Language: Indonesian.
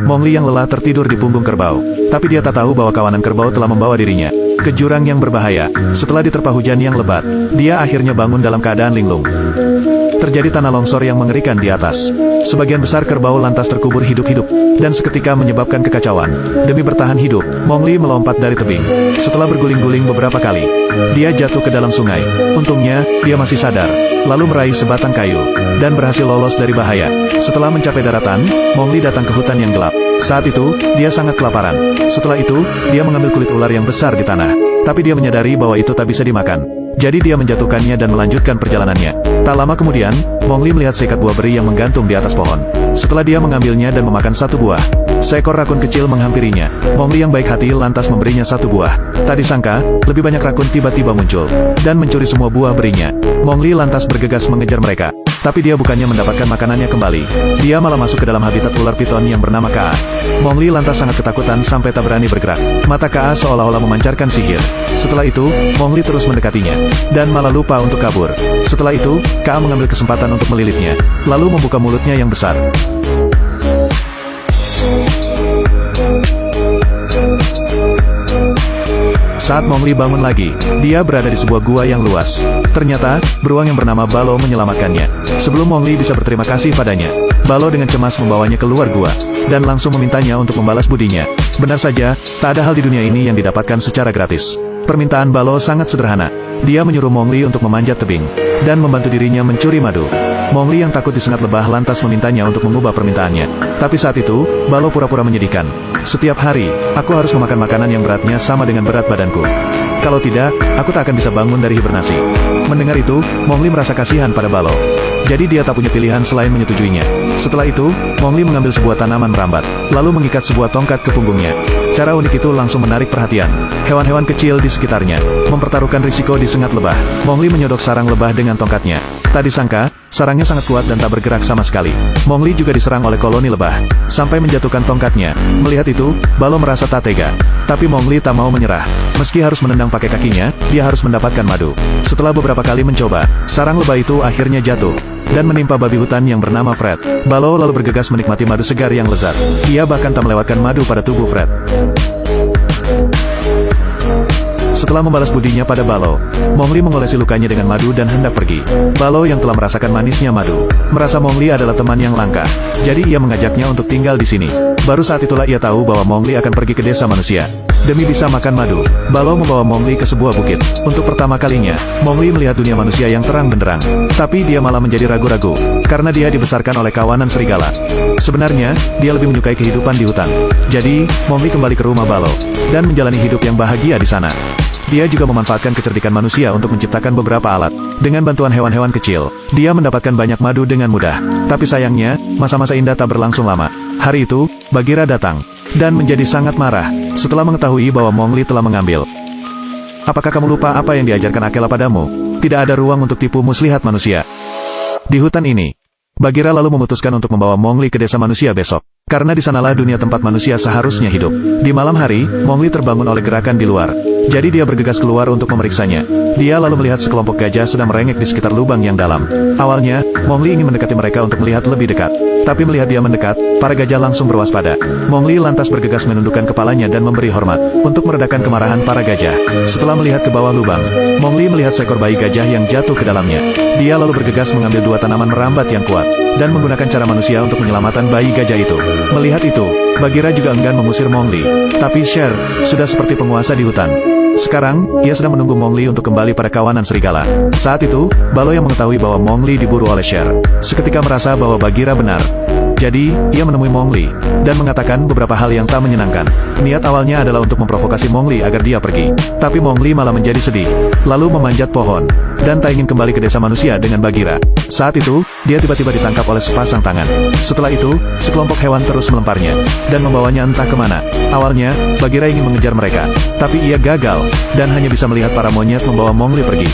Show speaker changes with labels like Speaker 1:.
Speaker 1: Mowgli yang lelah tertidur di punggung kerbau. Tapi dia tak tahu bahwa kawanan kerbau telah membawa dirinya ke jurang yang berbahaya. Setelah diterpa hujan yang lebat, dia akhirnya bangun dalam keadaan linglung. Terjadi tanah longsor yang mengerikan di atas. Sebagian besar kerbau lantas terkubur hidup-hidup, dan seketika menyebabkan kekacauan. Demi bertahan hidup, Mowgli melompat dari tebing. Setelah berguling-guling beberapa kali, dia jatuh ke dalam sungai. Untungnya, dia masih sadar, lalu meraih sebatang kayu, dan berhasil lolos dari bahaya. Setelah mencapai daratan, Mowgli datang ke hutan yang gelap. Saat itu, dia sangat kelaparan. Setelah itu, dia mengambil kulit ular yang besar di tanah. Tapi dia menyadari bahwa itu tak bisa dimakan. Jadi dia menjatuhkannya dan melanjutkan perjalanannya. Tak lama kemudian, Mowgli melihat seekor buah beri yang menggantung di atas pohon. Setelah dia mengambilnya dan memakan satu buah, seekor rakun kecil menghampirinya. Mowgli yang baik hati lantas memberinya satu buah. Tak disangka, lebih banyak rakun tiba-tiba muncul dan mencuri semua buah berinya. Mowgli lantas bergegas mengejar mereka. Tapi dia bukannya mendapatkan makanannya kembali. Dia malah masuk ke dalam habitat ular piton yang bernama Kaa. Mowgli lantas sangat ketakutan sampai tak berani bergerak. Mata Kaa seolah-olah memancarkan sihir. Setelah itu, Mowgli terus mendekatinya, dan malah lupa untuk kabur. Setelah itu, Kaa mengambil kesempatan untuk melilitnya, lalu membuka mulutnya yang besar. Saat Mowgli bangun lagi, dia berada di sebuah gua yang luas. Ternyata, beruang yang bernama Baloo menyelamatkannya. Sebelum Mowgli bisa berterima kasih padanya, Baloo dengan cemas membawanya keluar gua, dan langsung memintanya untuk membalas budinya. Benar saja, tak ada hal di dunia ini yang didapatkan secara gratis. Permintaan Baloo sangat sederhana. Dia menyuruh Mowgli untuk memanjat tebing, dan membantu dirinya mencuri madu. Mowgli yang takut disengat lebah lantas memintanya untuk mengubah permintaannya. Tapi saat itu, Baloo pura-pura menyedihkan. Setiap hari, aku harus memakan makanan yang beratnya sama dengan berat badanku. Kalau tidak, aku tak akan bisa bangun dari hibernasi. Mendengar itu, Mowgli merasa kasihan pada Baloo. Jadi dia tak punya pilihan selain menyetujuinya. Setelah itu, Mowgli mengambil sebuah tanaman merambat, lalu mengikat sebuah tongkat ke punggungnya. Cara unik itu langsung menarik perhatian hewan-hewan kecil di sekitarnya. Mempertaruhkan risiko disengat lebah, Mowgli menyodok sarang lebah dengan tongkatnya. Tak disangka, sarangnya sangat kuat dan tak bergerak sama sekali. Mowgli juga diserang oleh koloni lebah, sampai menjatuhkan tongkatnya. Melihat itu, Baloo merasa tak tega. Tapi Mowgli tak mau menyerah. Meski harus menendang pakai kakinya, dia harus mendapatkan madu. Setelah beberapa kali mencoba, sarang lebah itu akhirnya jatuh dan menimpa babi hutan yang bernama Fred. Baloo lalu bergegas menikmati madu segar yang lezat. Ia bahkan tak melewatkan madu pada tubuh Fred. Setelah membalas budinya pada Baloo, Mowgli mengolesi lukanya dengan madu dan hendak pergi. Baloo yang telah merasakan manisnya madu, merasa Mowgli adalah teman yang langka. Jadi ia mengajaknya untuk tinggal di sini. Baru saat itulah ia tahu bahwa Mowgli akan pergi ke desa manusia. Demi bisa makan madu, Baloo membawa Mowgli ke sebuah bukit. Untuk pertama kalinya, Mowgli melihat dunia manusia yang terang benderang. Tapi dia malah menjadi ragu-ragu, karena dia dibesarkan oleh kawanan serigala. Sebenarnya, dia lebih menyukai kehidupan di hutan. Jadi, Mowgli kembali ke rumah Baloo, dan menjalani hidup yang bahagia di sana. Dia juga memanfaatkan kecerdikan manusia untuk menciptakan beberapa alat. Dengan bantuan hewan-hewan kecil, dia mendapatkan banyak madu dengan mudah. Tapi sayangnya, masa-masa indah tak berlangsung lama. Hari itu, Bagheera datang, dan menjadi sangat marah, setelah mengetahui bahwa Mowgli telah mengambil. Apakah kamu lupa apa yang diajarkan Akela padamu? Tidak ada ruang untuk tipu muslihat manusia. Di hutan ini, Bagheera lalu memutuskan untuk membawa Mowgli ke desa manusia besok. Karena di sanalah dunia tempat manusia seharusnya hidup. Di malam hari, Mowgli terbangun oleh gerakan di luar. Jadi dia bergegas keluar untuk memeriksanya. Dia lalu melihat sekelompok gajah sedang merengek di sekitar lubang yang dalam. Awalnya, Mowgli ingin mendekati mereka untuk melihat lebih dekat. Tapi melihat dia mendekat, para gajah langsung berwaspada. Mowgli lantas bergegas menundukkan kepalanya dan memberi hormat, untuk meredakan kemarahan para gajah. Setelah melihat ke bawah lubang, Mowgli melihat seekor bayi gajah yang jatuh ke dalamnya. Dia lalu bergegas mengambil dua tanaman merambat yang kuat, dan menggunakan cara manusia untuk menyelamatkan bayi gajah itu. Melihat itu, Bagheera juga enggan mengusir Mowgli. Tapi Sher sudah seperti penguasa di hutan. Sekarang, ia sedang menunggu Mowgli untuk kembali pada kawanan serigala. Saat itu, Baloo yang mengetahui bahwa Mowgli diburu oleh Sher, seketika merasa bahwa Bagheera benar. Jadi, ia menemui Mowgli, dan mengatakan beberapa hal yang tak menyenangkan. Niat awalnya adalah untuk memprovokasi Mowgli agar dia pergi. Tapi Mowgli malah menjadi sedih, lalu memanjat pohon, dan tak ingin kembali ke desa manusia dengan Bagheera. Saat itu, dia tiba-tiba ditangkap oleh sepasang tangan. Setelah itu, sekelompok hewan terus melemparnya, dan membawanya entah kemana. Awalnya, Bagheera ingin mengejar mereka, tapi ia gagal, dan hanya bisa melihat para monyet membawa Mowgli pergi.